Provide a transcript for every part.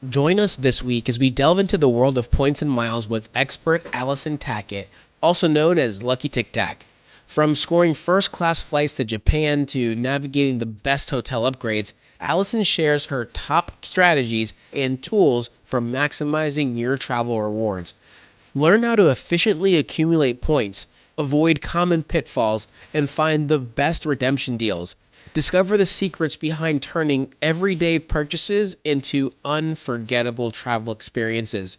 Join us this week as we delve into the world of points and miles with expert Allison Tackette, also known as Lucky Tic Tac. From scoring first class flights to Japan to navigating the best hotel upgrades, Allison shares her top strategies and tools for maximizing your travel rewards. Learn how to efficiently accumulate points, avoid common pitfalls, and find the best redemption deals. Discover the secrets behind turning everyday purchases into unforgettable travel experiences.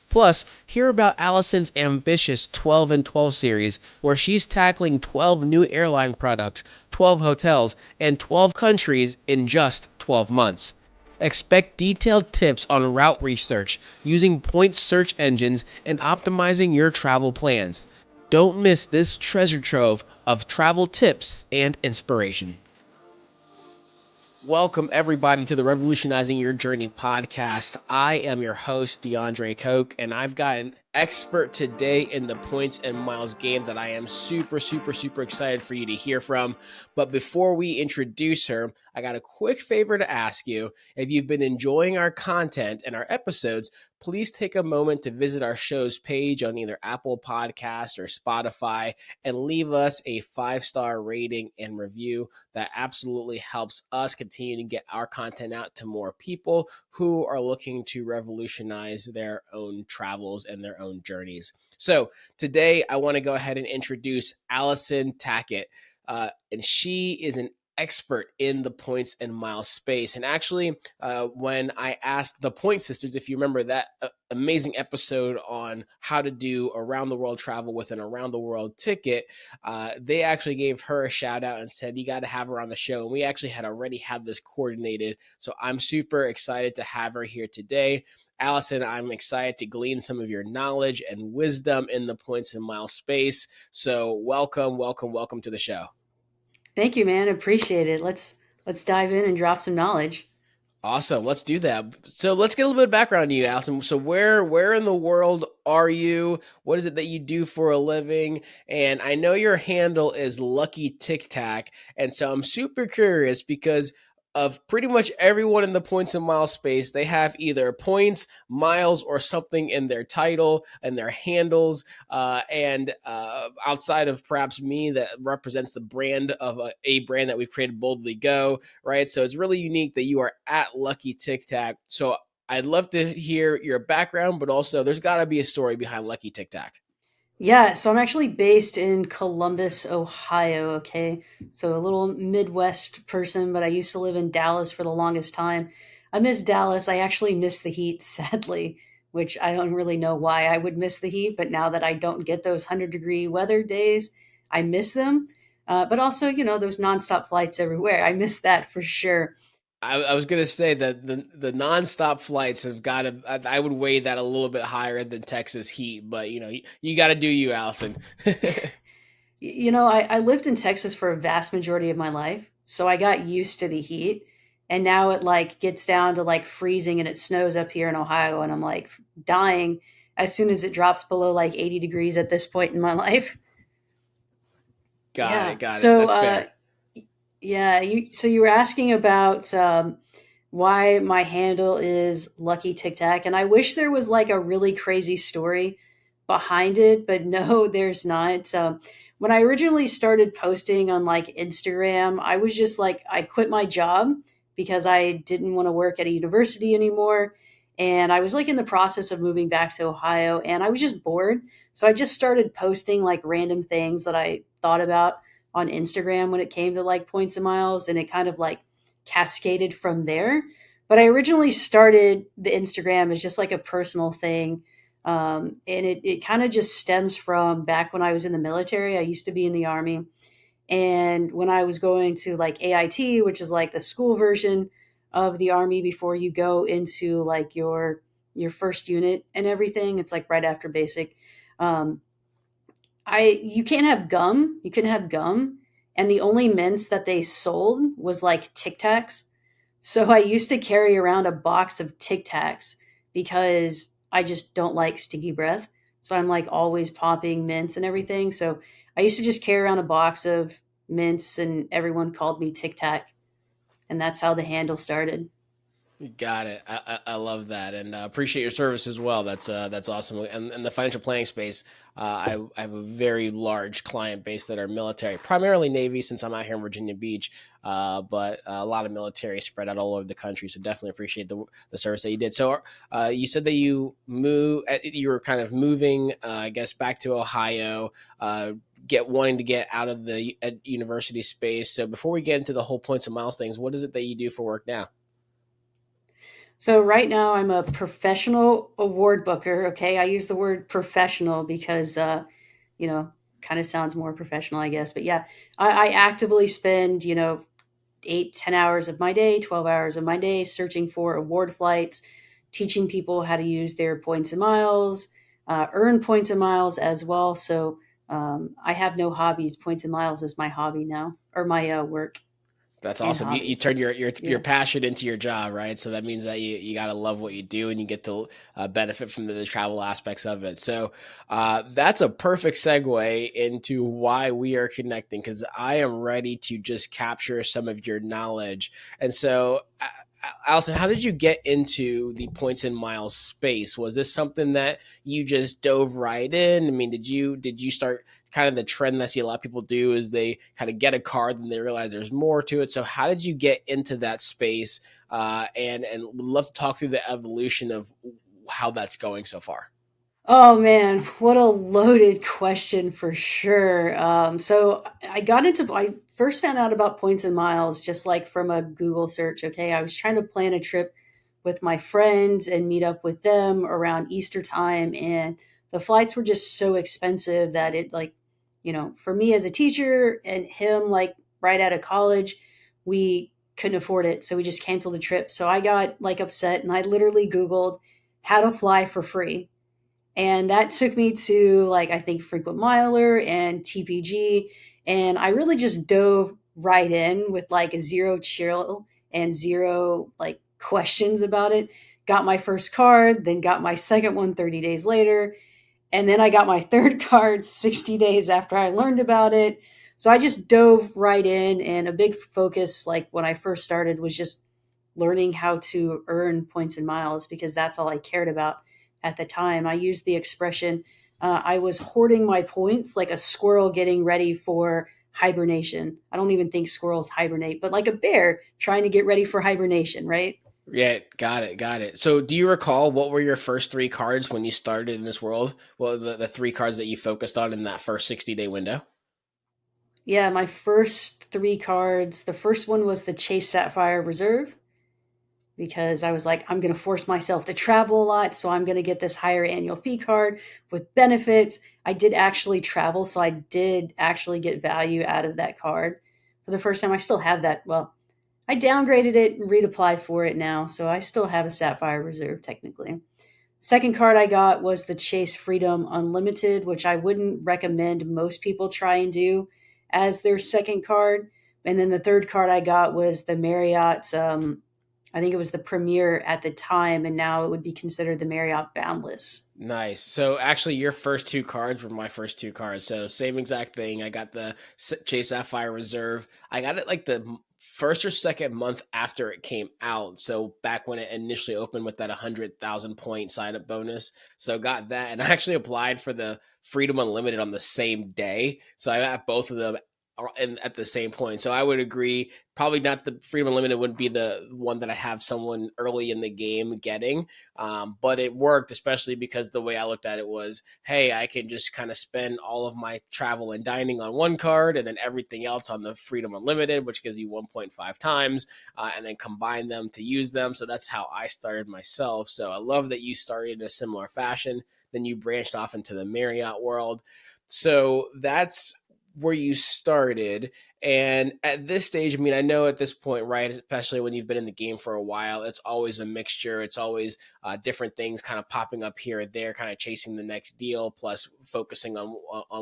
Plus, hear about Allison's ambitious 12 and 12 series, where she's tackling 12 new airline products, 12 hotels, and 12 countries in just 12 months. Expect detailed tips on route research, using point search engines, and optimizing your travel plans. Don't miss this treasure trove of travel tips and inspiration. Welcome, everybody, to the Revolutionizing Your Journey podcast. I am your host, DeAndre Coke, and I've got an expert today in the points and miles game that I am super excited for you to hear from. But before we introduce her, I got a quick favor to ask you. If you've been enjoying our content and our episodes, please take a moment to visit our show's page on either Apple Podcasts or Spotify and leave us a 5-star rating and review. That absolutely helps us continue to get our content out to more people who are looking to revolutionize their own travels and their own journeys. So today I want to go ahead and introduce Allison Tackette. And she is an expert in the points and miles space. And actually, when I asked the Point Sisters, if you remember that amazing episode on how to do around the world travel with an around the world ticket, they actually gave her a shout out and said, you got to have her on the show. And we actually had already had this coordinated. So I'm super excited to have her here today. Allison, I'm excited to glean some of your knowledge and wisdom in the points and miles space. So welcome to the show. Thank you, man. Appreciate it. Let's dive in and drop some knowledge. Awesome. Let's do that. So let's get a little bit of background on you, Allison. So where in the world are you? What is it that you do for a living? And I know your handle is Lucky Tic Tac. And so I'm super curious because of pretty much everyone in the points and miles space, they have either points, miles, or something in their title and their handles. And outside of perhaps me, that represents the brand of a brand that we've created, Boldly Go, right? So it's really unique that you are at Lucky Tic Tac. So I'd love to hear your background, but also there's got to be a story behind Lucky Tic Tac. Yeah, so I'm actually based in Columbus, Ohio, okay? So a little Midwest person, but I used to live in Dallas for the longest time. I miss Dallas. I actually miss the heat, sadly, which I don't really know why I would miss the heat, but now that I don't get those 100-degree weather days, I miss them. But also, those nonstop flights everywhere. I miss that for sure. I was gonna say that the nonstop flights have got to. I would weigh that a little bit higher than Texas heat, but you got to do you, Allison. I lived in Texas for a vast majority of my life, so I got used to the heat. And now it like gets down to like freezing and it snows up here in Ohio, and I'm like dying as soon as it drops below like 80 degrees at this point in my life. Got Yeah. it. Got it. So, That's fair. yeah, you were asking about why my handle is Lucky Tic Tac, and I wish there was like a really crazy story behind it, but no, there's not. When I originally started posting on like Instagram, I was just like I quit my job because I didn't want to work at a university anymore. And I was like in the process of moving back to Ohio and I was just bored. So I just started posting like random things that I thought about on Instagram when it came to like points and miles, and it kind of like cascaded from there. But I originally started the Instagram as just like a personal thing. And it kind of just stems from back when I was in the military. I used to be in the Army. And when I was going to like AIT, which is like the school version of the Army before you go into like your first unit and everything, it's like right after basic. Um, I you can't have gum. You couldn't have gum, and the only mints that they sold was like Tic Tacs. So I used to carry around a box of Tic Tacs because I just don't like sticky breath. So I'm like always popping mints and everything. So I used to just carry around a box of mints, and everyone called me Tic Tac, and that's how the handle started. Got it. I love that, and appreciate your service as well. That's awesome. And the financial planning space, I have a very large client base that are military, primarily Navy, since I'm out here in Virginia Beach, but a lot of military spread out all over the country. So definitely appreciate the service that you did. So you said that you were kind of moving, I guess, back to Ohio. Wanting to get out of the university space. So before we get into the whole points and miles things, what is it that you do for work now? So right now I'm a professional award booker. Okay, I use the word professional because you know, kind of sounds more professional, I guess. But yeah, I actively spend 8, 10 hours of my day, 12 hours of my day searching for award flights, teaching people how to use their points and miles, earn points and miles as well. So I have no hobbies. Points and miles is my hobby now, or my work That's and awesome. You hobby. turn your Yeah. passion into your job, right? So that means that you got to love what you do, and you get to benefit from the travel aspects of it. So that's a perfect segue into why we are connecting, because I am ready to just capture some of your knowledge. And so, Allison, how did you get into the points and miles space? Was this something that you just dove right in? I mean, did you start kind of the trend that I see a lot of people do is they kind of get a card and they realize there's more to it. So how did you get into that space? And would love to talk through the evolution of how that's going so far. Oh man, what a loaded question for sure. So I first found out about points and miles just like from a Google search. Okay. I was trying to plan a trip with my friends and meet up with them around Easter time. And the flights were just so expensive that for me as a teacher and him, like right out of college, we couldn't afford it. So we just canceled the trip. So I got like upset and I literally Googled how to fly for free, and that took me to like I think Frequent Miler and TPG, and I really just dove right in with like a zero chill and zero like questions about it. Got my first card, then got my second one 30 days later, and then I got my third card 60 days after I learned about it. So I just dove right in, and a big focus like when I first started was just learning how to earn points and miles because that's all I cared about at the time. I used the expression I was hoarding my points like a squirrel getting ready for hibernation. I don't even think squirrels hibernate, but like a bear trying to get ready for hibernation, right? Yeah, got it, got it. So, do you recall what were your first three cards when you started in this world? Well, the three cards that you focused on in that first 60-day window? Yeah, my first three cards. The first one was the Chase Sapphire Reserve because I was like, I'm going to force myself to travel a lot. So I'm going to get this higher annual fee card with benefits. I did actually travel. So I did actually get value out of that card for the first time. I still have that. Well, I downgraded it and reapplied for it now. So I still have a Sapphire Reserve technically. Second card I got was the Chase Freedom Unlimited, which I wouldn't recommend most people try and do as their second card. And then the third card I got was the Marriott. I think it was the Premier at the time, and now it would be considered the Marriott Boundless. Nice. So actually, your first two cards were my first two cards. So same exact thing. I got the Chase Sapphire Reserve. I got it like the first or second month after it came out. So back when it initially opened with that 100,000 point sign up bonus. So got that, and I actually applied for the Freedom Unlimited on the same day. So I got both of them and at the same point. So I would agree. Probably not the Freedom Unlimited wouldn't be the one that I have someone early in the game getting, but it worked, especially because the way I looked at it was, hey, I can just kind of spend all of my travel and dining on one card and then everything else on the Freedom Unlimited, which gives you 1.5 times, and then combine them to use them. So that's how I started myself. So I love that you started in a similar fashion. Then you branched off into the Marriott world. So that's where you started. And at this stage, I mean, I know at this point, right, especially when you've been in the game for a while, it's always a mixture. It's always different things kind of popping up here or there, kind of chasing the next deal, plus focusing on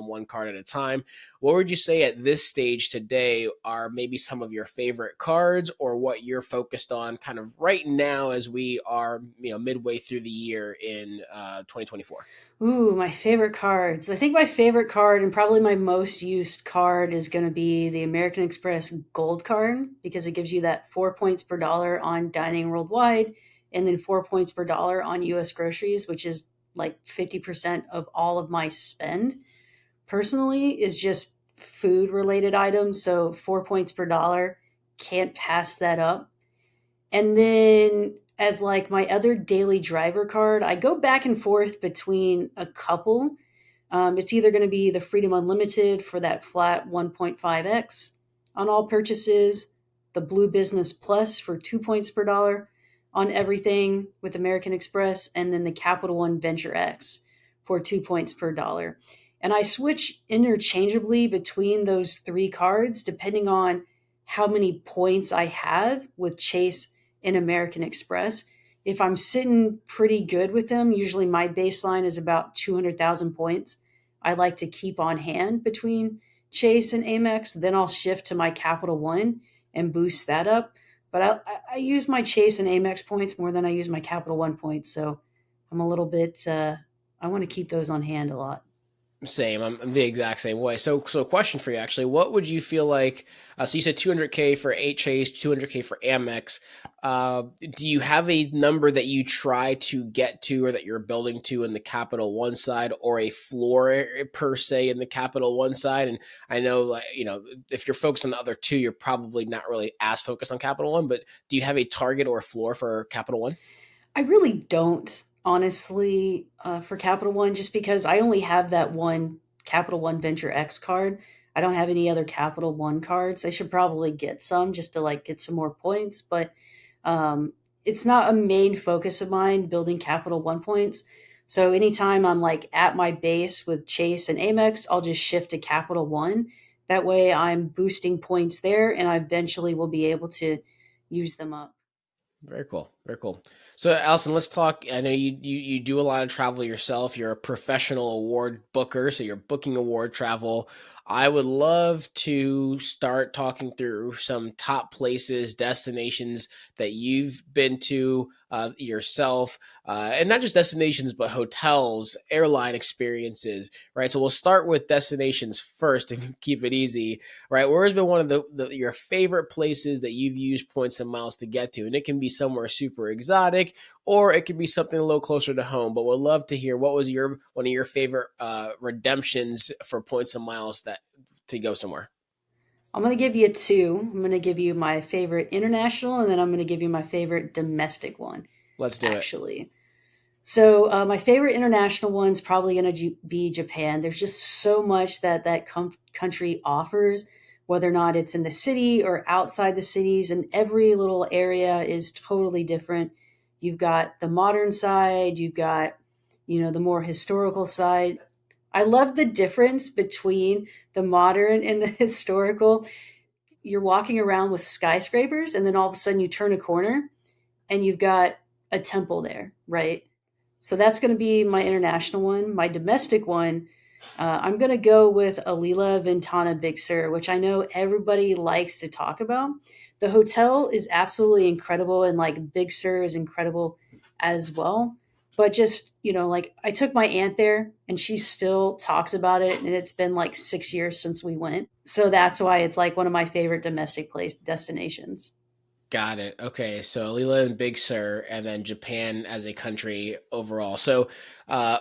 one card at a time. What would you say at this stage today are maybe some of your favorite cards, or what you're focused on kind of right now as we are, midway through the year in 2024? Ooh, my favorite cards. I think my favorite card and probably my most used card is going to be the American Express Gold Card because it gives you that 4 points per dollar on dining worldwide and then 4 points per dollar on US groceries, which is like 50% of all of my spend. Personally, is just food related items. So 4 points per dollar, can't pass that up. And then as like my other daily driver card, I go back and forth between a couple. It's either going to be the Freedom Unlimited for that flat 1.5x on all purchases, the Blue Business Plus for 2 points per dollar on everything with American Express, and then the Capital One Venture X for 2 points per dollar. And I switch interchangeably between those three cards depending on how many points I have with Chase and American Express. If I'm sitting pretty good with them, usually my baseline is about 200,000 points. I like to keep on hand between Chase and Amex. Then I'll shift to my Capital One and boost that up. But I use my Chase and Amex points more than I use my Capital One points. So I'm a little bit, I want to keep those on hand a lot. Same. I'm the exact same way. So question for you actually. What would you feel like? So you said 200K for 8 Chase, 200K for Amex. Do you have a number that you try to get to or that you're building to in the Capital One side, or a floor per se in the Capital One side? And I know, like, if you're focused on the other two, you're probably not really as focused on Capital One, but do you have a target or a floor for Capital One? I really don't, honestly, for Capital One, just because I only have that one Capital One Venture X card. I don't have any other Capital One cards. I should probably get some just to like get some more points, but um, it's not a main focus of mine building Capital One points. So anytime I'm like at my base with Chase and Amex, I'll just shift to Capital One. That way I'm boosting points there and I eventually will be able to use them up. Very cool. Very cool. So, Allison, let's talk. I know you do a lot of travel yourself. You're a professional award booker, so you're booking award travel. I would love to start talking through some top places, destinations that you've been to yourself, and not just destinations, but hotels, airline experiences, right? So we'll start with destinations first and keep it easy, right? Where has been one of your favorite places that you've used points and miles to get to? And it can be somewhere super exotic, or it could be something a little closer to home. But we'd love to hear what was one of your favorite redemptions for points and miles that to go somewhere. I'm going to give you two. I'm going to give you my favorite international, and then I'm going to give you my favorite domestic one, Let's do it. actually. So, my favorite international one's probably going to be Japan. There's just so much that country offers, whether or not it's in the city or outside the cities, and every little area is totally different. You've got the modern side, you've got, the more historical side. I love the difference between the modern and the historical. You're walking around with skyscrapers, and then all of a sudden you turn a corner and you've got a temple there, right? So that's going to be my international one. My domestic one, I'm going to go with Alila Ventana Big Sur, which I know everybody likes to talk about. The hotel is absolutely incredible, and like Big Sur is incredible as well. But just, like I took my aunt there and she still talks about it. And it's been like 6 years since we went. So that's why it's like one of my favorite domestic place destinations. Got it. Okay, so Leela and Big Sur, and then Japan as a country overall. So, uh,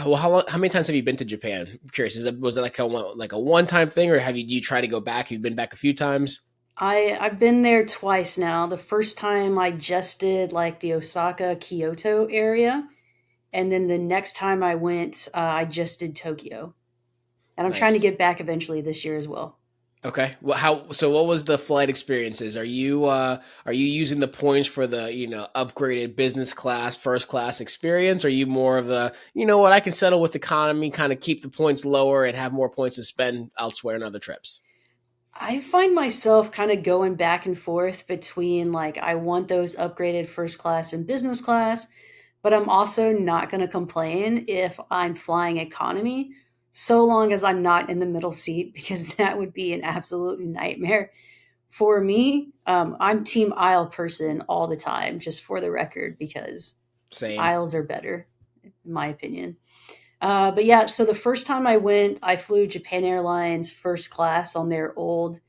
well, how many times have you been to Japan? I'm curious. Was it like a one time thing, or do you try to go back? You've been back a few times. I've been there twice now. The first time I just did like the Osaka, Kyoto area, and then the next time I went, I just did Tokyo. And I'm trying to Nice. get back eventually this year as well. Okay. Well, so what was the flight experiences? Are you using the points for the, upgraded business class, first class experience? Are you more of the, what, I can settle with economy, kind of keep the points lower and have more points to spend elsewhere in other trips? I find myself kind of going back and forth between like I want those upgraded first class and business class, but I'm also not going to complain if I'm flying economy so long as I'm not in the middle seat because that would be an absolute nightmare for me. I'm team aisle person all the time, just for the record, because Same. aisles are better, in my opinion. But yeah, so the first time I went, I flew Japan Airlines first class on their old.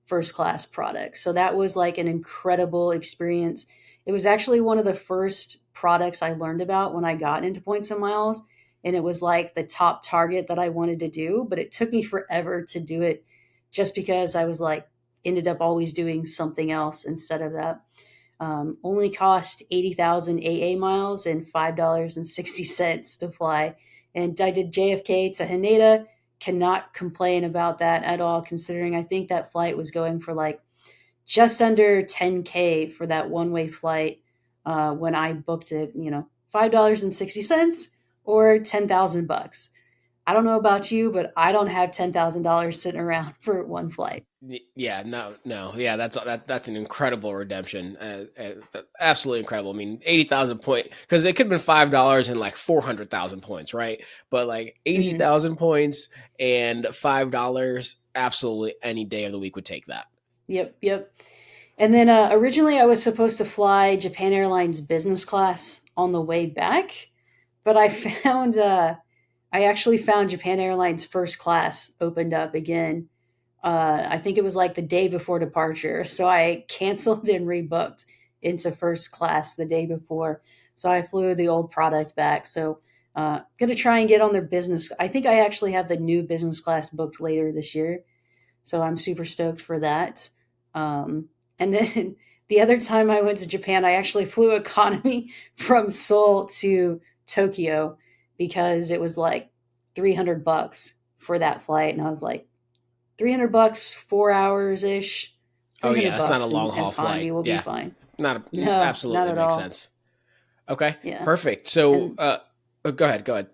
first class product. So that was like an incredible experience. It was actually one of the first products I learned about when I got into points and miles. And it was like the top target that I wanted to do, but it took me forever to do it just because I was like, ended up always doing something else instead of that. Only cost 80,000 AA miles and $5.60 to fly. And I did JFK to Haneda. Cannot complain about that at all, considering I think that flight was going for like just under 10K for that one way flight when I booked it, $5.60 or 10,000 bucks. I don't know about you, but I don't have $10,000 sitting around for one flight. Yeah, no, yeah, that's an incredible redemption, absolutely incredible. I mean, 80,000 point because it could have been $5 and like 400,000 points, right? But like eighty Hmm. thousand points and $5, absolutely any day of the week would take that. Yep, yep. And then originally I was supposed to fly Japan Airlines business class on the way back, but I actually found Japan Airlines first class opened up again. I think it was like the day before departure. So I canceled and rebooked into first class the day before. So I flew the old product back. So going to try and get on their business. I think I actually have the new business class booked later this year. So I'm super stoked for that. And then the other time I went to Japan, I actually flew economy from Seoul to Tokyo because it was like 300 bucks for that flight. And I was like, 300 bucks, 4 hours ish, Oh 300 yeah, that's not a bucks long in haul economy flight. will be Yeah, fine. not No, not absolutely at makes all. sense. Okay, Yeah. perfect. So, And go ahead, go ahead.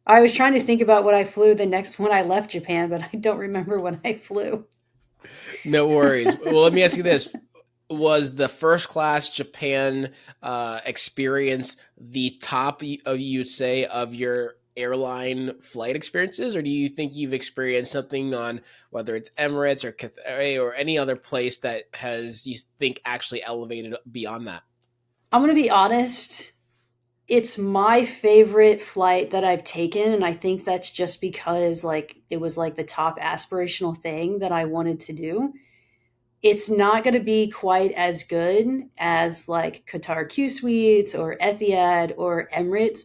I was trying to think about what I flew the next when I left Japan, but I don't remember when I flew. No worries. Well, let me ask you this: was the first class Japan experience the top of you'd say of your airline flight experiences, or do you think you've experienced something on whether it's Emirates or Cathay or any other place that has you think actually elevated beyond that? I'm going to be honest. It's my favorite flight that I've taken. And I think that's just because like it was like the top aspirational thing that I wanted to do. It's not going to be quite as good as like Qatar Q Suites or Etihad or Emirates,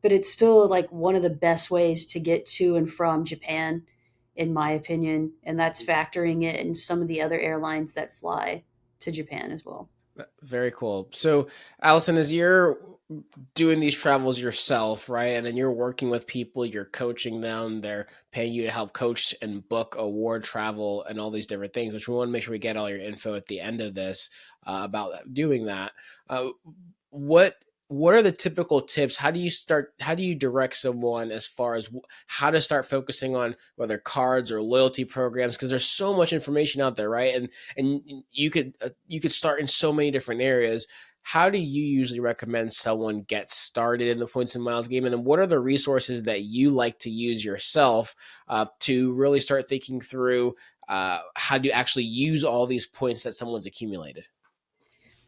but it's still like one of the best ways to get to and from Japan, in my opinion. And that's factoring in some of the other airlines that fly to Japan as well. Very cool. So, Allison, as you're doing these travels yourself, right? And then you're working with people, you're coaching them, they're paying you to help coach and book award travel and all these different things, which we want to make sure we get all your info at the end of this about doing that. Uh, what what are the typical tips? How do you start? How do you direct someone as far as how to start focusing on whether cards or loyalty programs? Because there's so much information out there, right? And you could start in so many different areas. How do you usually recommend someone get started in the points and miles game? And then what are the resources that you like to use yourself to really start thinking through how to actually use all these points that someone's accumulated?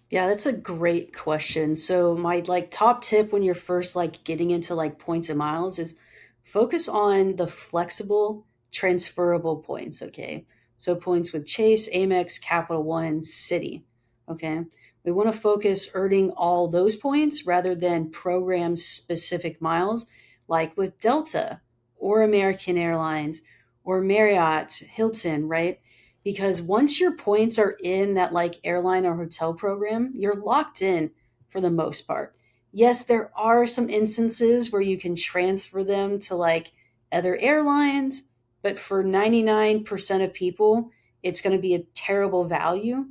Yeah, that's a great question. So my like top tip when you're first like getting into like points and miles is focus on the flexible transferable points, okay? So points with Chase, Amex, Capital One, Citi, okay? We want to focus earning all those points rather than program specific miles like with Delta or American Airlines or Marriott, Hilton, right? Because once your points are in that like airline or hotel program, you're locked in for the most part. Yes, there are some instances where you can transfer them to like other airlines, but for 99% of people, it's going to be a terrible value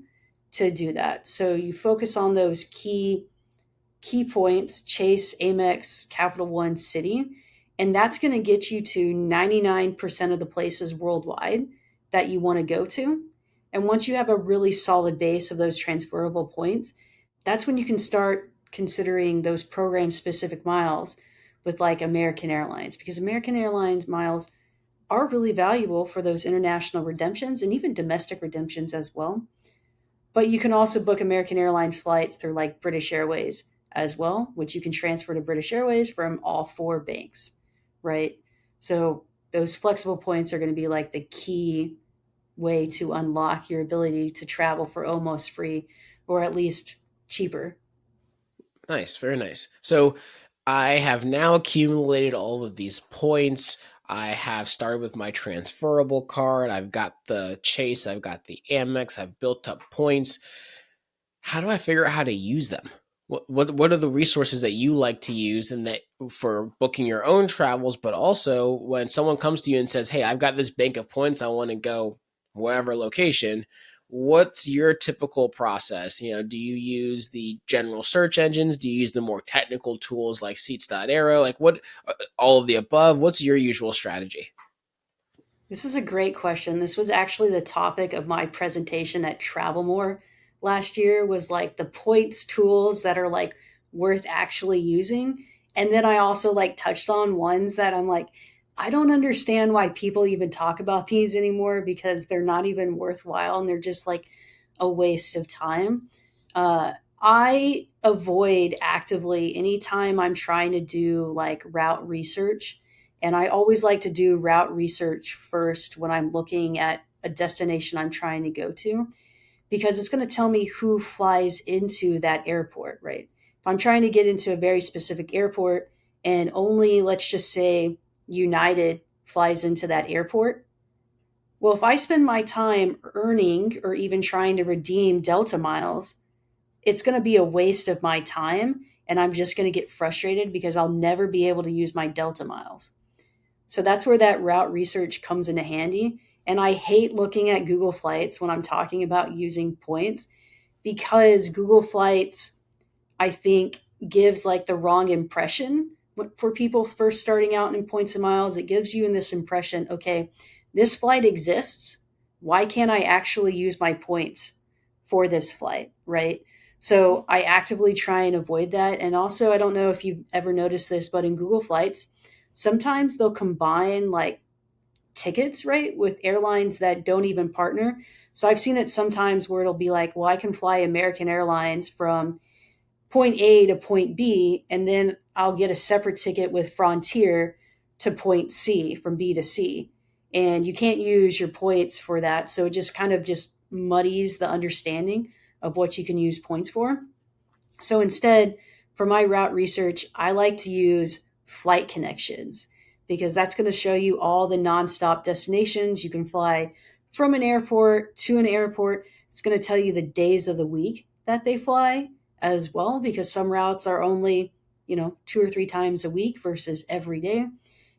to do that. So you focus on those key points: Chase, Amex, Capital One, Citi. And that's going to get you to 99% of the places worldwide that you want to go to. And once you have a really solid base of those transferable points, that's when you can start considering those program specific miles with like American Airlines, because American Airlines miles are really valuable for those international redemptions and even domestic redemptions as well. But you can also book American Airlines flights through like British Airways as well, which you can transfer to British Airways from all four banks, right? So those flexible points are going to be like the key way to unlock your ability to travel for almost free, or at least cheaper. Nice, very nice. So I have now accumulated all of these points. I have started with my transferable card. I've got the Chase, I've got the Amex, I've built up points. How do I figure out how to use them? What are the resources that you like to use and that for booking your own travels, but also when someone comes to you and says, "Hey, I've got this bank of points, I want to go wherever location." What's your typical process? Do you use the general search engines? Do you use the more technical tools like Seats.aero? Like what all of the above? What's your usual strategy? This is a great question. This was actually the topic of my presentation at Travel More last year, was like the points tools that are like worth actually using. And then I also like touched on ones that I'm like, I don't understand why people even talk about these anymore, because they're not even worthwhile and they're just like a waste of time. I avoid actively anytime I'm trying to do like route research, and I always like to do route research first when I'm looking at a destination I'm trying to go to, because it's going to tell me who flies into that airport, right? If I'm trying to get into a very specific airport and only, let's just say, United flies into that airport, well, if I spend my time earning or even trying to redeem Delta miles, it's going to be a waste of my time. And I'm just going to get frustrated because I'll never be able to use my Delta miles. So that's where that route research comes into handy. And I hate looking at Google Flights when I'm talking about using points, because Google Flights, I think, gives like the wrong impression for people first starting out in points and miles. It gives you in this impression, okay, this flight exists. Why can't I actually use my points for this flight, right? So I actively try and avoid that. And also, I don't know if you've ever noticed this, but in Google Flights, sometimes they'll combine like tickets, right, with airlines that don't even partner. So I've seen it sometimes where it'll be like, well, I can fly American Airlines from point A to point B, and then I'll get a separate ticket with Frontier to point C, from B to C. And you can't use your points for that. So it just kind of just muddies the understanding of what you can use points for. So instead, for my route research, I like to use flight connections, because that's going to show you all the nonstop destinations you can fly from an airport to an airport. It's going to tell you the days of the week that they fly as well, because some routes are only, 2 or 3 times a week versus every day.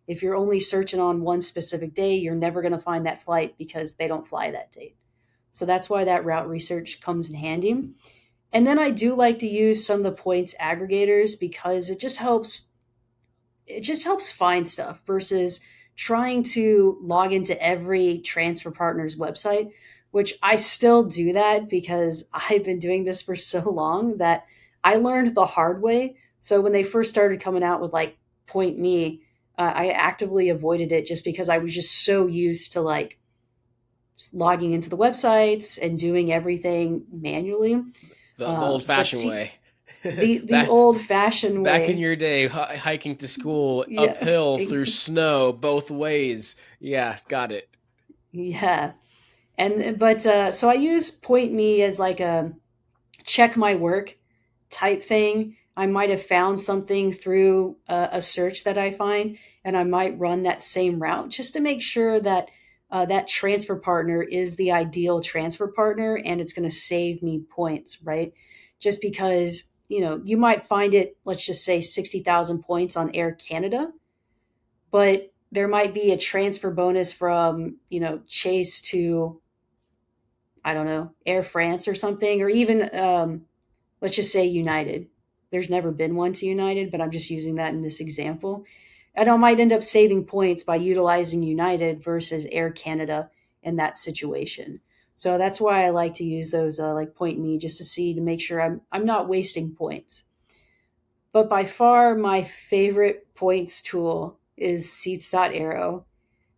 If you're only searching on one specific day, you're never going to find that flight because they don't fly that date. So that's why that route research comes in handy. And then I do like to use some of the points aggregators, because it just helps find stuff versus trying to log into every transfer partner's website, which I still do that because I've been doing this for so long that I learned the hard way. So when they first started coming out with like Point Me, I actively avoided it just because I was just so used to like logging into the websites and doing everything manually. The old But fashioned see, way. the back old fashioned back in way. your day, hiking to school Yeah. uphill through snow both ways. Yeah, got it. Yeah. And but so I use Point Me as like a check my work type thing. I might have found something through a search that I find, and I might run that same route just to make sure that that transfer partner is the ideal transfer partner, and it's going to save me points, right? Just because you might find it, let's just say 60,000 points on Air Canada, but there might be a transfer bonus from Chase to, I don't know, Air France or something, or even let's just say United. There's never been one to United, but I'm just using that in this example. And I might end up saving points by utilizing United versus Air Canada in that situation. So that's why I like to use those like Point Me, just to see, to make sure I'm not wasting points. But by far my favorite points tool is Seats.aero.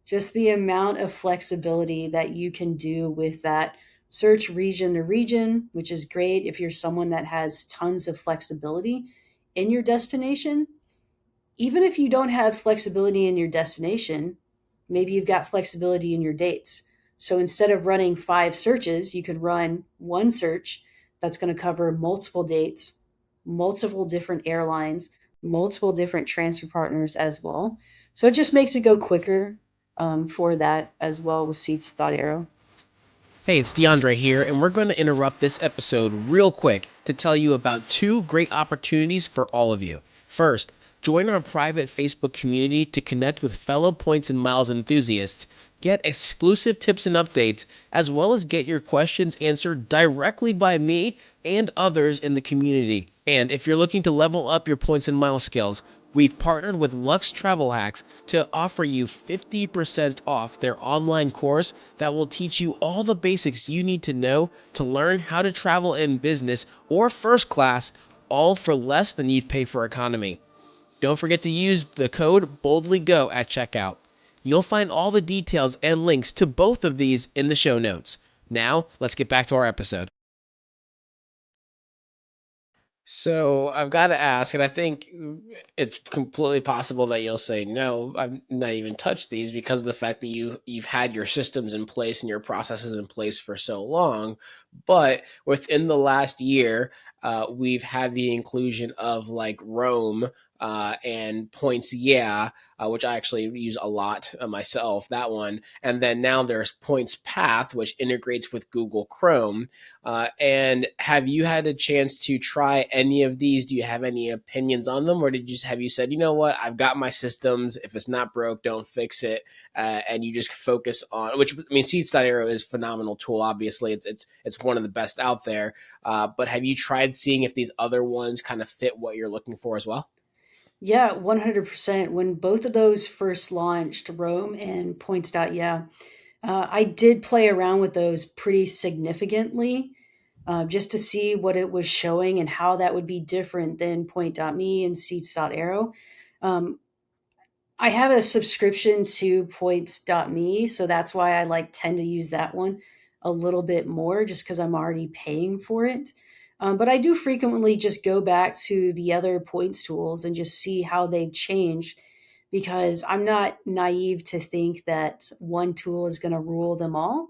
Just the amount of flexibility that you can do with that. Search region to region, which is great if you're someone that has tons of flexibility in your destination. Even if you don't have flexibility in your destination, maybe you've got flexibility in your dates. So instead of running 5 searches, you could run one search that's going to cover multiple dates, multiple different airlines, multiple different transfer partners as well. So it just makes it go quicker for that as well with Seats.aero. Hey, it's DeAndre here, and we're going to interrupt this episode real quick to tell you about two great opportunities for all of you. First, join our private Facebook community to connect with fellow points and miles enthusiasts, get exclusive tips and updates, as well as get your questions answered directly by me and others in the community. And if you're looking to level up your points and miles skills, we've partnered with Lux Travel Hacks to offer you 50% off their online course that will teach you all the basics you need to know to learn how to travel in business or first class, all for less than you'd pay for economy. Don't forget to use the code BOLDLYGO at checkout. You'll find all the details and links to both of these in the show notes. Now, let's get back to our episode. So I've got to ask, and I think it's completely possible that you'll say no. I've not even touched these because of the fact that you've had your systems in place and your processes in place for so long. But within the last year, we've had the inclusion of like Roame and Points, yeah, which I actually use a lot myself. That one, and then now there's Points Path, which integrates with Google Chrome. And have you had a chance to try any of these? Do you have any opinions on them, or have you said, you know what, I've got my systems. If it's not broke, don't fix it, and you just focus on which I mean, Seats.aero is a phenomenal tool. Obviously, it's one of the best out there. But have you tried seeing if these other ones kind of fit what you're looking for as well? Yeah, 100%. When both of those first launched, Rome and Points. Yeah, I did play around with those pretty significantly just to see what it was showing and how that would be different than Point.me and Seats.aero. Um, I have a subscription to Points.me, so that's why I like tend to use that one a little bit more, just because I'm already paying for it. But I do frequently just go back to the other points tools and just see how they've changed, because I'm not naive to think that one tool is going to rule them all.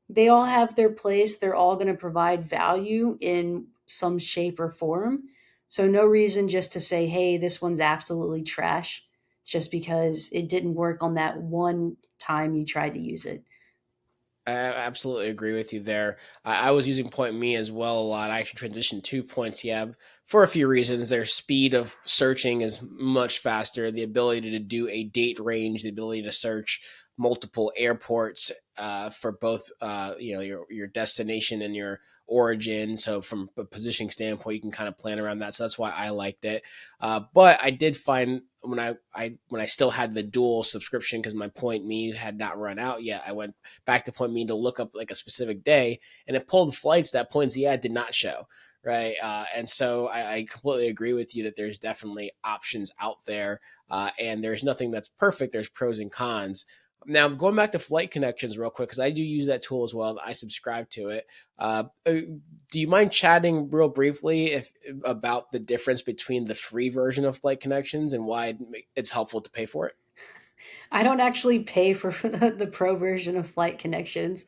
They all have their place. They're all going to provide value in some shape or form. So, no reason just to say, hey, this one's absolutely trash just because it didn't work on that one time you tried to use it. I absolutely agree with you there. I was using Point Me as well a lot. I actually transitioned to Points Yab for a few reasons. Their speed of searching is much faster. The ability to do a date range, the ability to search multiple airports for both, your destination and your origin. So from a positioning standpoint, you can kind of plan around that. So that's why I liked it. But I did find when I still had the dual subscription because my Point Me had not run out yet, I went back to Point Me to look up like a specific day, and it pulled flights that Points yeah did not show. Right. And so I completely agree with you that there's definitely options out there, and there's nothing that's perfect. There's pros and cons. Now, going back to flight connections real quick, because I do use that tool as well. I subscribe to it. Do you mind chatting real briefly about the difference between the free version of flight connections and why it's helpful to pay for it? I don't actually pay for the pro version of Flight Connections,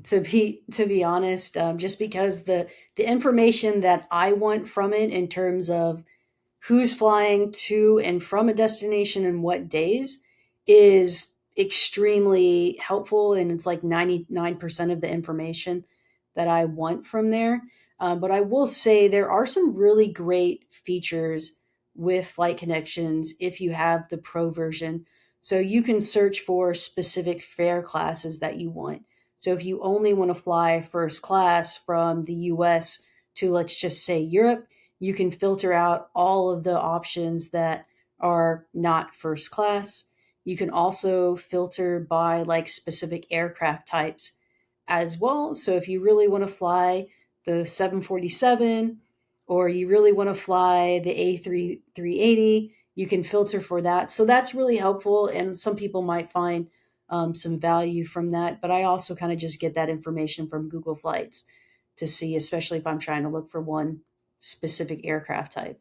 to be honest, just because the information that I want from it in terms of who's flying to and from a destination and what days is extremely helpful. And it's like 99% of the information that I want from there. But I will say there are some really great features with Flight Connections if you have the pro version. So you can search for specific fare classes that you want. So if you only want to fly first class from the US to, let's just say, Europe, you can filter out all of the options that are not first class. You can also filter by like specific aircraft types as well. So if you really want to fly the 747 or you really want to fly the A380, you can filter for that. So that's really helpful. And some people might find some value from that. But I also kind of just get that information from Google Flights to see, especially if I'm trying to look for one specific aircraft type.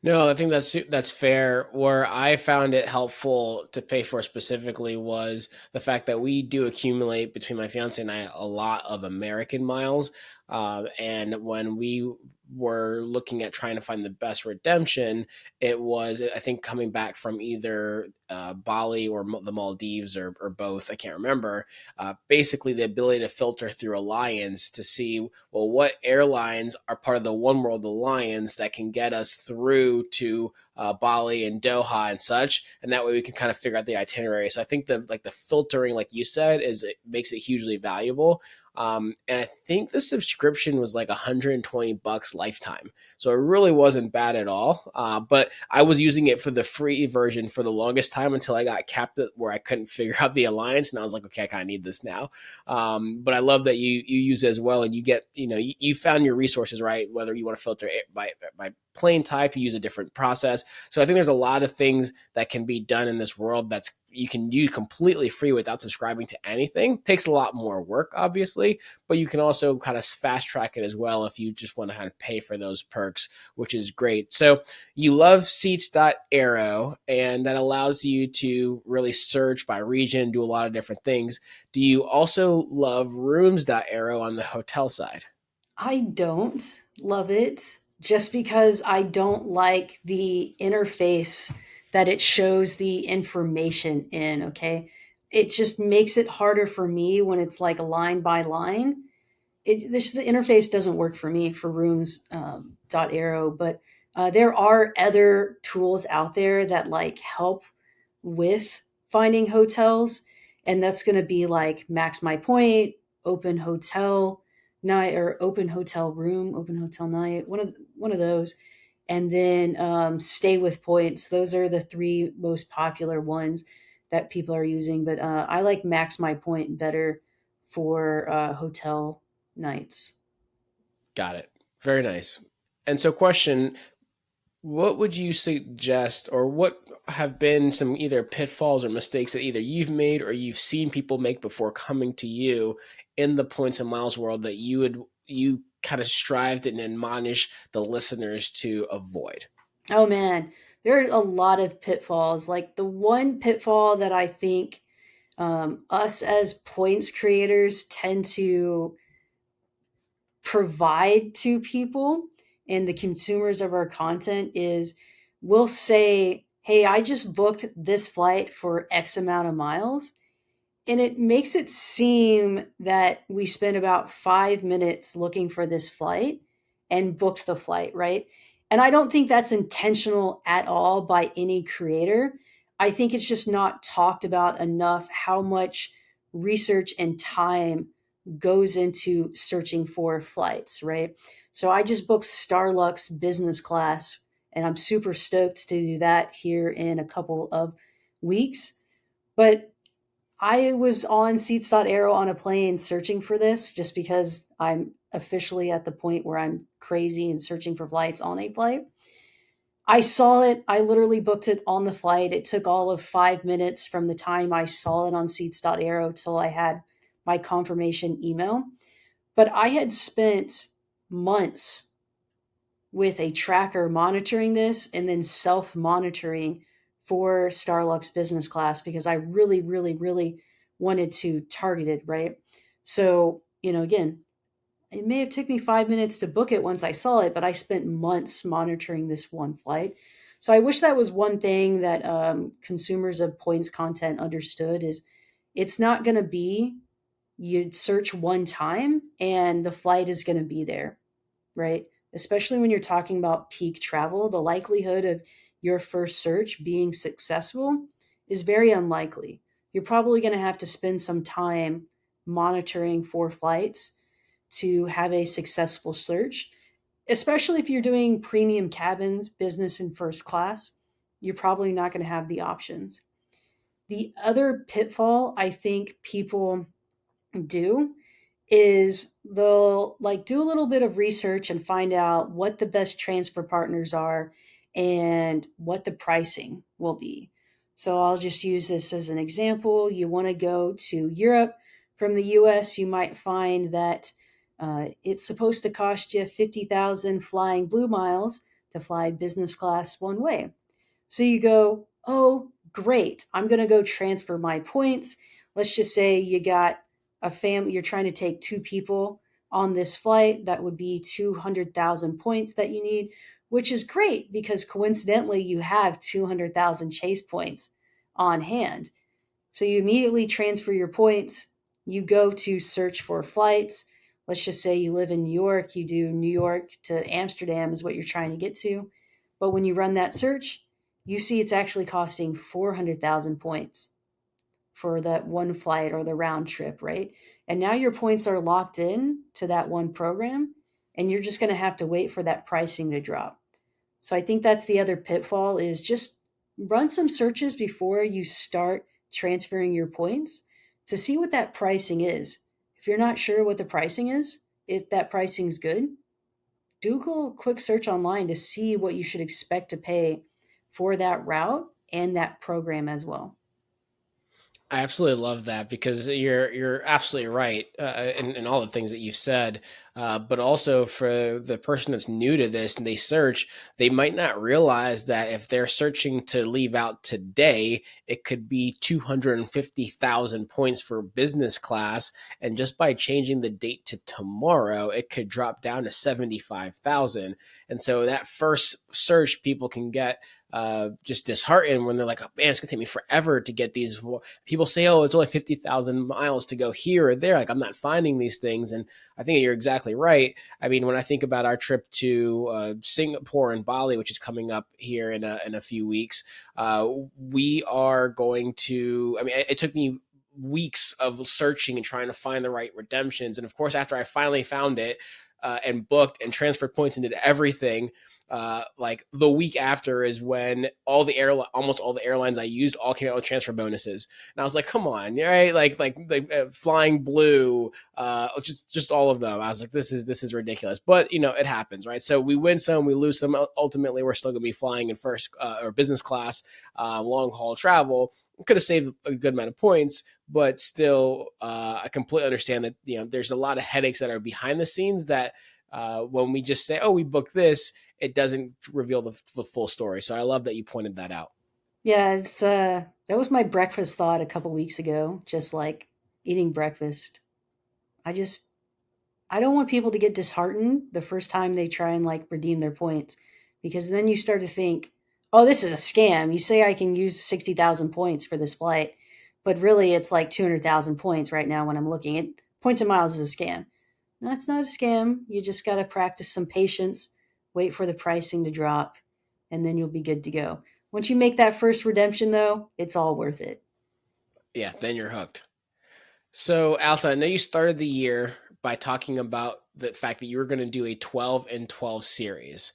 No, I think that's fair. Where I found it helpful to pay for specifically was the fact that we do accumulate between my fiance and I a lot of American miles. And when we were looking at trying to find the best redemption, it was, I think, coming back from either Bali or the Maldives, or both. I can't remember. Basically, the ability to filter through Alliance to see, well, what airlines are part of the One World Alliance that can get us through to Bali and Doha and such, and that way we can kind of figure out the itinerary. So I think the filtering, like you said, is it makes it hugely valuable. And I think the subscription was like $120 lifetime, so it really wasn't bad at all. But I was using it for the free version for the longest time until I got capped at where I couldn't figure out the alliance, and I was like, okay, I kind of need this now. But I love that you use it as well, and you get, you found your resources right. Whether you want to filter it by plane type, you use a different process. So I think there's a lot of things that can be done in this world that's you can do completely free without subscribing to anything. Takes a lot more work, obviously, but you can also kind of fast track it as well if you just want to kind of pay for those perks, which is great. So you love Seats.aero, and that allows you to really search by region, do a lot of different things. Do you also love Rooms.aero on the hotel side? I don't love it just because I don't like the interface that it shows the information in. Okay. It just makes it harder for me when it's like line by line. The interface doesn't work for me for rooms dot arrow, but there are other tools out there that like help with finding hotels, and that's going to be like Max My Point, Open Hotel Night, or Open Hotel Room, Open Hotel Night, one of those, and then Stay with Points. Those are the three most popular ones that people are using, but I like Max My Point better for hotel nights. Got it. Very nice. And so, question: what would you suggest, or what have been some either pitfalls or mistakes that either you've made or you've seen people make before coming to you in the points and miles world that you kind of strived and admonish the listeners to avoid? Oh man, there are a lot of pitfalls. Like the one pitfall that I think us as points creators tend to provide to people and the consumers of our content is we'll say, hey, I just booked this flight for X amount of miles. And it makes it seem that we spent about 5 minutes looking for this flight and booked the flight, right? And I don't think that's intentional at all by any creator. I think it's just not talked about enough how much research and time goes into searching for flights, right? So I just booked Starlux business class, and I'm super stoked to do that here in a couple of weeks. But I was on Seats.aero on a plane searching for this just because I'm officially at the point where I'm crazy and searching for flights on a flight. I saw it. I literally booked it on the flight. It took all of 5 minutes from the time I saw it on Seats.aero till I had my confirmation email. But I had spent months with a tracker monitoring this and then self monitoring for Starlux business class because I really, really, really wanted to target it, right? So, again, it may have took me 5 minutes to book it once I saw it, but I spent months monitoring this one flight. So I wish that was one thing that consumers of points content understood is it's not going to be you search one time and the flight is going to be there, right? Especially when you're talking about peak travel, the likelihood of your first search being successful is very unlikely. You're probably going to have to spend some time monitoring for flights to have a successful search, especially if you're doing premium cabins, business, and first class. You're probably not going to have the options. The other pitfall I think people do is they'll like do a little bit of research and find out what the best transfer partners are and what the pricing will be. So I'll just use this as an example. You want to go to Europe from the US, you might find that it's supposed to cost you 50,000 flying blue miles to fly business class one way. So you go, oh, great. I'm going to go transfer my points. Let's just say you got a family, you're trying to take two people on this flight. That would be 200,000 points that you need, which is great because coincidentally, you have 200,000 chase points on hand. So you immediately transfer your points. You go to search for flights. Let's just say you live in New York, you do New York to Amsterdam is what you're trying to get to. But when you run that search, you see it's actually costing 400,000 points for that one flight or the round trip, right? And now your points are locked in to that one program, and you're just going to have to wait for that pricing to drop. So I think that's the other pitfall is just run some searches before you start transferring your points to see what that pricing is. If you're not sure what the pricing is, if that pricing's good, do a quick search online to see what you should expect to pay for that route and that program as well. I absolutely love that because you're absolutely right in all the things that you've said. But also for the person that's new to this and they search, they might not realize that if they're searching to leave out today, it could be 250,000 points for business class, and just by changing the date to tomorrow, it could drop down to 75,000. And so that first search, people can get just disheartened when they're like, oh, man, it's gonna take me forever to get these. People say, oh, it's only 50,000 miles to go here or there. Like, I'm not finding these things. And I think you're exactly right. I mean, when I think about our trip to Singapore and Bali, which is coming up here in a few weeks, we are going to, I mean, it took me weeks of searching and trying to find the right redemptions. And of course, after I finally found it, and booked and transferred points and did everything, like the week after is when almost all the airlines I used all came out with transfer bonuses, and I was like, "Come on, right?" Like Flying Blue, just all of them. I was like, "This is ridiculous," but it happens, right? So we win some, we lose some. Ultimately, we're still going to be flying in first or business class, long haul travel. Could have saved a good amount of points, but still, I completely understand that there's a lot of headaches that are behind the scenes that when we just say, "Oh, we booked this," it doesn't reveal the full story. So I love that you pointed that out. Yeah, it's that was my breakfast thought a couple weeks ago, just like eating breakfast. I just I don't want people to get disheartened the first time they try and like redeem their points because then you start to think, "Oh, this is a scam." You say I can use 60,000 points for this flight, but really it's like 200,000 points right now when I'm looking at points and miles is a scam. No, it's not a scam. You just got to practice some patience, wait for the pricing to drop, and then you'll be good to go. Once you make that first redemption, though, it's all worth it. Yeah, then you're hooked. So, Alsa, I know you started the year by talking about the fact that you were going to do a 12 and 12 series.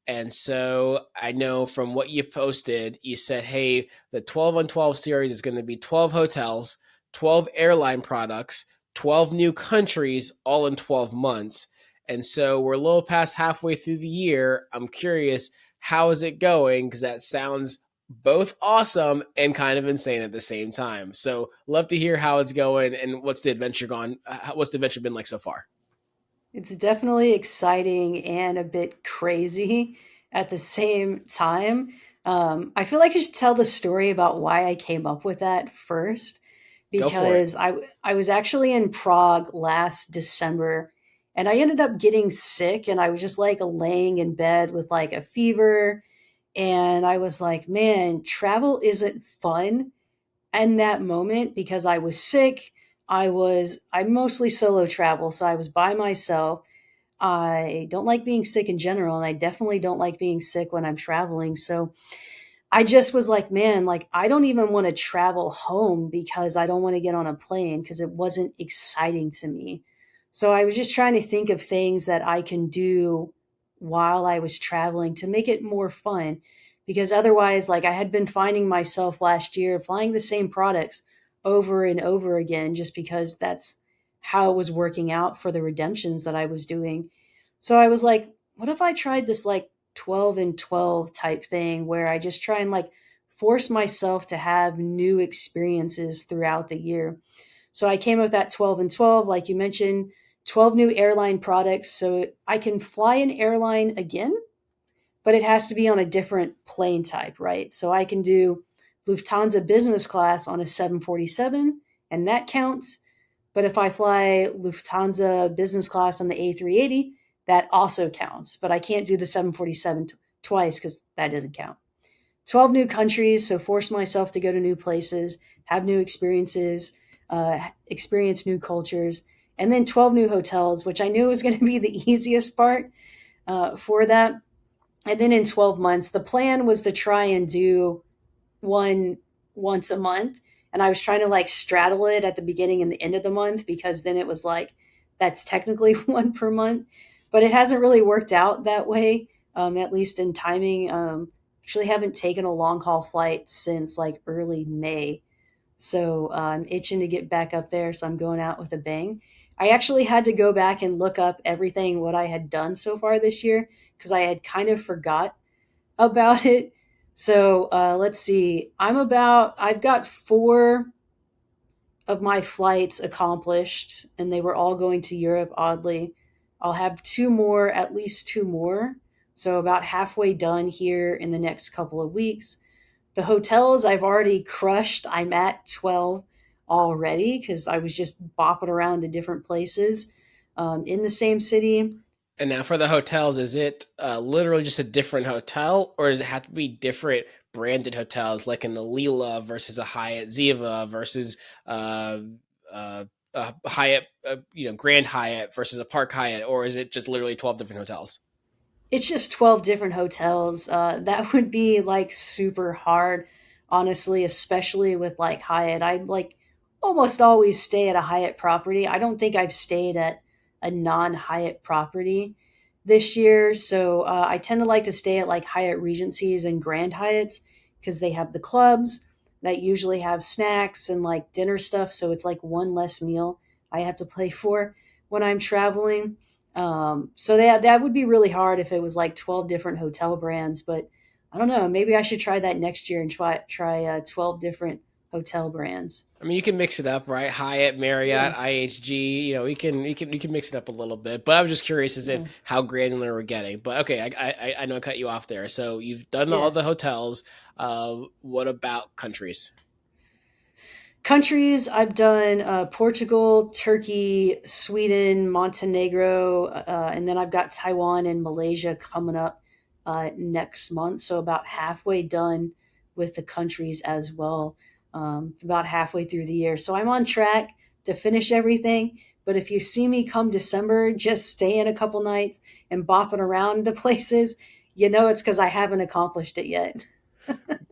And so I know from what you posted, you said, hey, the 12 on 12 series is going to be 12 hotels, 12 airline products, 12 new countries, all in 12 months. And so we're a little past halfway through the year. I'm curious, how is it going? Because that sounds both awesome and kind of insane at the same time. So love to hear how it's going and what's the adventure gone. What's the adventure been like so far? It's definitely exciting and a bit crazy at the same time. I feel like I should tell the story about why I came up with that first, Go for it. because I was actually in Prague last December, and I ended up getting sick, and I was just like laying in bed with like a fever, and I was like, man, travel isn't fun in that moment because I was sick. I mostly solo travel, so I was by myself. I don't like being sick in general, and I definitely don't like being sick when I'm traveling. So I just was like, man, like I don't even want to travel home because I don't want to get on a plane because it wasn't exciting to me. So I was just trying to think of things that I can do while I was traveling to make it more fun because otherwise like I had been finding myself last year flying the same products over and over again just because that's how it was working out for the redemptions that I was doing. So I was like, what if I tried this like 12 and 12 type thing where I just try and like force myself to have new experiences throughout the year. So I came up with that 12 and 12, like you mentioned, 12 new airline products. So I can fly an airline again, but it has to be on a different plane type, right? So I can do Lufthansa business class on a 747, and that counts. But if I fly Lufthansa business class on the A380, that also counts. But I can't do the 747 twice because that doesn't count. 12 new countries, so force myself to go to new places, have new experiences, experience new cultures, and then 12 new hotels, which I knew was going to be the easiest part for that. And then in 12 months, the plan was to try and do one once a month. And I was trying to like straddle it at the beginning and the end of the month because then it was like, that's technically one per month. But it hasn't really worked out that way, at least in timing. Actually, haven't taken a long haul flight since like early May. So I'm itching to get back up there. So I'm going out with a bang. I actually had to go back and look up everything what I had done so far this year because I had kind of forgot about it. So let's see. I've got four of my flights accomplished, and they were all going to Europe, oddly. I'll have two more, at least two more. So about halfway done here in the next couple of weeks. The hotels I've already crushed. I'm at 12 already because I was just bopping around to different places in the same city. And now for the hotels, is it literally just a different hotel, or does it have to be different branded hotels, like an Alila versus a Hyatt Ziva versus uh, a Hyatt, Grand Hyatt versus a Park Hyatt, or is it just literally 12 different hotels? It's just 12 different hotels. That would be like super hard, honestly, especially with like Hyatt. I like almost always stay at a Hyatt property. I don't think I've stayed at a non Hyatt property this year. So I tend to like to stay at like Hyatt Regencies and Grand Hyatts because they have the clubs that usually have snacks and like dinner stuff. So it's like one less meal I have to pay for when I'm traveling. So that would be really hard if it was like 12 different hotel brands, but I don't know. Maybe I should try that next year and try 12 different hotel brands. I mean, you can mix it up, right? Hyatt, Yeah, Marriott, IHG. You can mix it up a little bit. But I was just curious as if yeah, how granular we're getting. But okay, I know I cut you off there. So you've done all yeah. the hotels. What about countries? Countries I've done Portugal, Turkey, Sweden, Montenegro, and then I've got Taiwan and Malaysia coming up next month. So about halfway done with the countries as well. About halfway through the year. So I'm on track to finish everything. But if you see me come December, just staying a couple nights and bopping around the places, you know it's because I haven't accomplished it yet.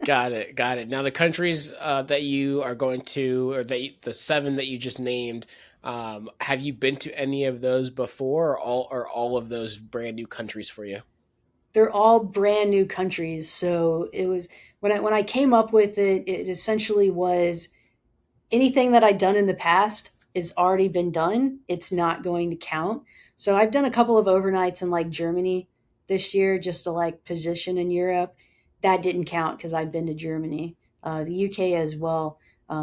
Got it. Got it. Now the countries that you are going to, or the seven that you just named, have you been to any of those before, or all of those brand new countries for you? They're all brand new countries. So it was when I came up with it, it essentially was anything that I'd done in the past is already been done. It's not going to count. So I've done a couple of overnights in like Germany this year just to like position in Europe. That didn't count because I'd been to Germany, the UK as well.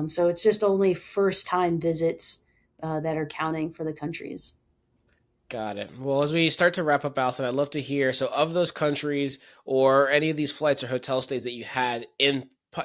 So it's just only first time visits that are counting for the countries. Got it. Well, as we start to wrap up, Allison, I'd love to hear. So, of those countries or any of these flights or hotel stays that you had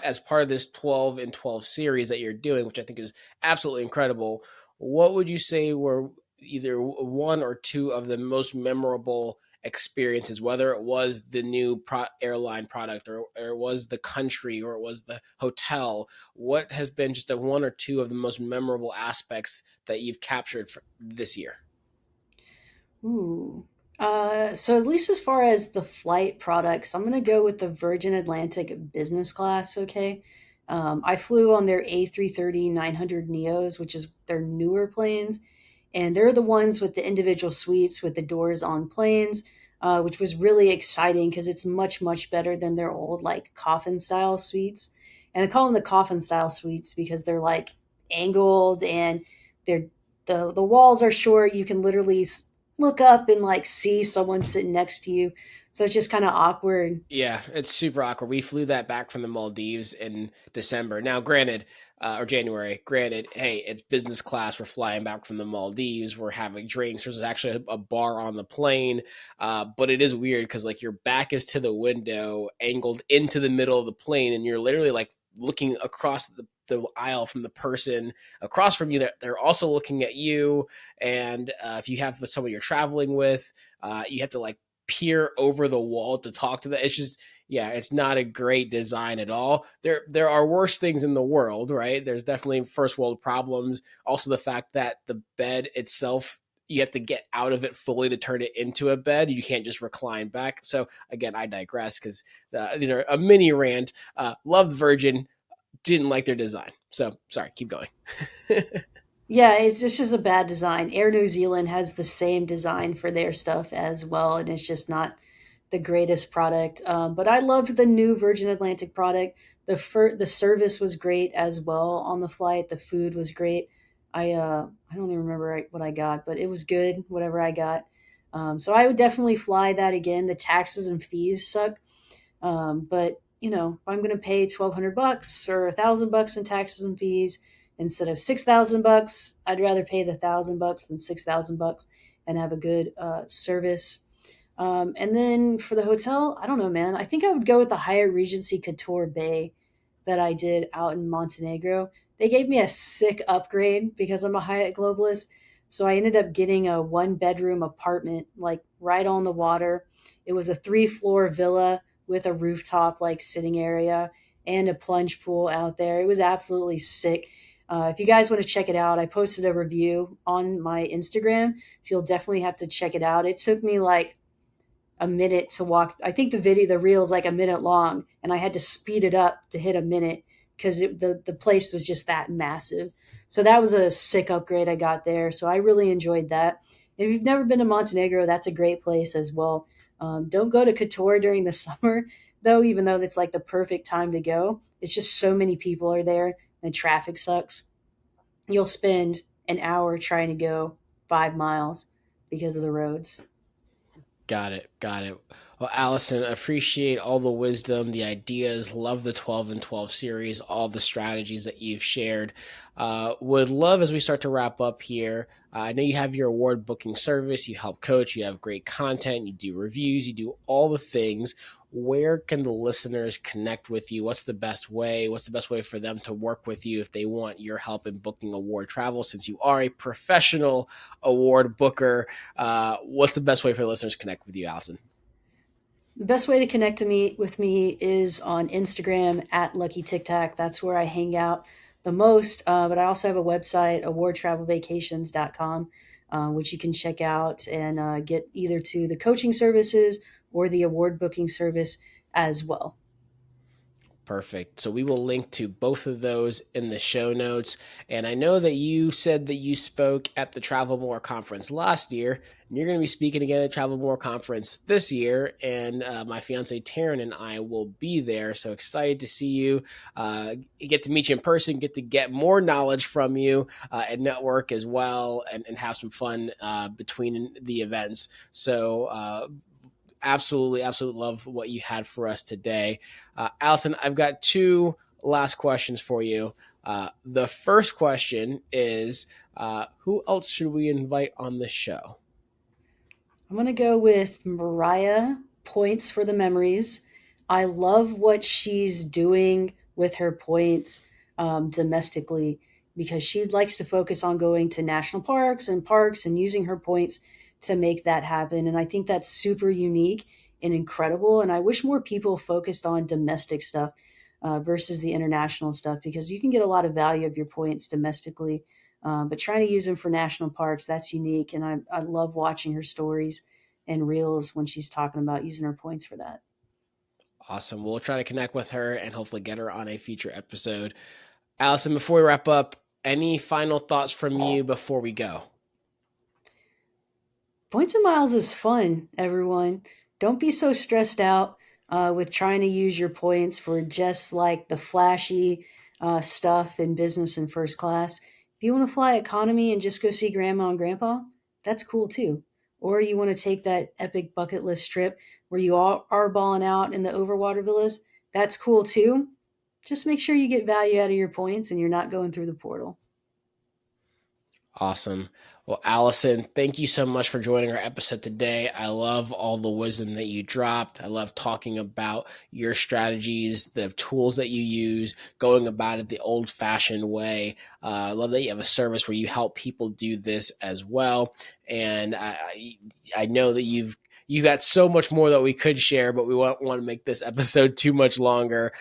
as part of this 12 and 12 series that you're doing, which I think is absolutely incredible, what would you say were either one or two of the most memorable experiences, whether it was the new airline product or it was the country or it was the hotel? What has been just a one or two of the most memorable aspects that you've captured for this year? Ooh. So at least as far as the flight products, I'm gonna go with the Virgin Atlantic business class. Okay, I flew on their A330-900 Neos, which is their newer planes, and they're the ones with the individual suites with the doors on planes, which was really exciting because it's much better than their old like coffin style suites. And I call them the coffin style suites because they're like angled and they're the walls are short. You can literally look up and like see someone sitting next to you. So it's just kind of awkward. Yeah, it's super awkward. We flew that back from the Maldives in December. Now, granted, or January. Granted, hey, it's business class. We're flying back from the Maldives. We're having drinks. There's actually a bar on the plane, but it is weird because like your back is to the window, angled into the middle of the plane, and you're literally like looking across the aisle from the person across from you that they're also looking at you. And if you have someone you're traveling with, you have to like peer over the wall to talk to them. It's just, yeah, it's not a great design at all. There are worse things in the world, right? There's definitely first world problems. Also, the fact that the bed itself, you have to get out of it fully to turn it into a bed. You can't just recline back. So again, I digress because these are a mini rant. Loved Virgin, didn't like their design. So sorry, keep going. Yeah, it's just a bad design. Air New Zealand has the same design for their stuff as well, and it's just not the greatest product. But I loved the new Virgin Atlantic product. The service was great as well on the flight. The food was great. I don't even remember what I got, but it was good. Whatever I got. So I would definitely fly that again. The taxes and fees suck, but you know, if I'm going to pay $1,200 or $1,000 in taxes and fees instead of $6,000, I'd rather pay the $1,000 than $6,000 and have a good service. And then for the hotel, I don't know, man. I think I would go with the Hyatt Regency Couture Bay that I did out in Montenegro. They gave me a sick upgrade because I'm a Hyatt globalist. So I ended up getting a 1 bedroom apartment, like right on the water. It was a 3 floor villa with a rooftop, like sitting area and a plunge pool out there. It was absolutely sick. If you guys want to check it out, I posted a review on my Instagram. So you'll definitely have to check it out. It took me like a minute to walk. I think the reel is like a minute long, and I had to speed it up to hit a minute because the place was just that massive. So that was a sick upgrade I got there. So I really enjoyed that. And if you've never been to Montenegro, that's a great place as well. Don't go to Couture during the summer though, even though it's like the perfect time to go. It's just so many people are there and traffic sucks. You'll spend an hour trying to go 5 miles because of the roads. Got it. Got it. Well, Allison, appreciate all the wisdom, the ideas. Love the 12 and 12 series, all the strategies that you've shared. Would love as we start to wrap up here. I know you have your award booking service, you help coach, you have great content, you do reviews, you do all the things. Where can the listeners connect with you? What's the best way? What's the best way for them to work with you if they want your help in booking award travel? Since you are a professional award booker, what's the best way for the listeners to connect with you, Allison? The best way to connect to me with me is on Instagram at Lucky Tic Tac. That's where I hang out the most. But I also have a website, awardtravelvacations.com, which you can check out and get either to the coaching services or the award booking service as well. Perfect. So we will link to both of those in the show notes. And I know that you said that you spoke at the Travel More conference last year, and you're going to be speaking again at Travel More conference this year. And my fiance Taryn and I will be there. So excited to see you, get to meet you in person, get to get more knowledge from you, and network as well, and have some fun between the events. So absolutely, absolutely love what you had for us today. Allison, I've got two last questions for you. The first question is, who else should we invite on the show? I'm going to go with Mariah, points for the memories. I love what she's doing with her points domestically because she likes to focus on going to national parks and using her points to make that happen. And I think that's super unique and incredible. And I wish more people focused on domestic stuff versus the international stuff because you can get a lot of value of your points domestically. But trying to use them for national parks, that's unique. And I love watching her stories and reels when she's talking about using her points for that. Awesome. We'll try to connect with her and hopefully get her on a future episode. Allison, before we wrap up, any final thoughts from you before we go? Points and miles is fun, everyone. Don't be so stressed out with trying to use your points for just like the flashy stuff in business and first class. If you want to fly economy and just go see grandma and grandpa, that's cool too. Or you want to take that epic bucket list trip where you all are balling out in the overwater villas, that's cool too. just make sure you get value out of your points and you're not going through the portal. Awesome. Well, Allison, thank you so much for joining our episode today. I love all the wisdom that you dropped. I love talking about your strategies, the tools that you use, going about it the old fashioned way. I love that you have a service where you help people do this as well. And I know that you've got so much more that we could share, but we won't want to make this episode too much longer.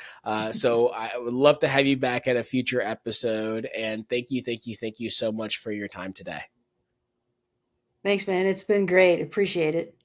So I would love to have you back at a future episode. And thank you so much for your time today. Thanks, man. It's been great. Appreciate it.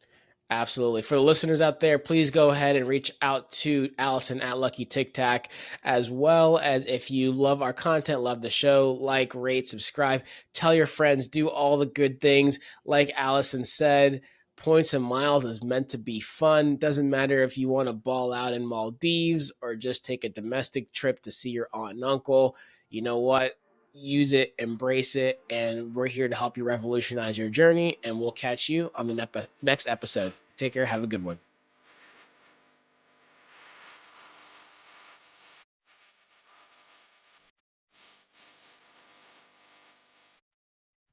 Absolutely. For the listeners out there, please go ahead and reach out to Allison at Lucky Tic Tac, as well as if you love our content, love the show, like, rate, subscribe, tell your friends, do all the good things. Like Allison said, points and miles is meant to be fun. Doesn't matter if you want to ball out in Maldives or just take a domestic trip to see your aunt and uncle. You know what? Use it, embrace it, and we're here to help you revolutionize your journey. And we'll catch you on the next episode. Take care. Have a good one.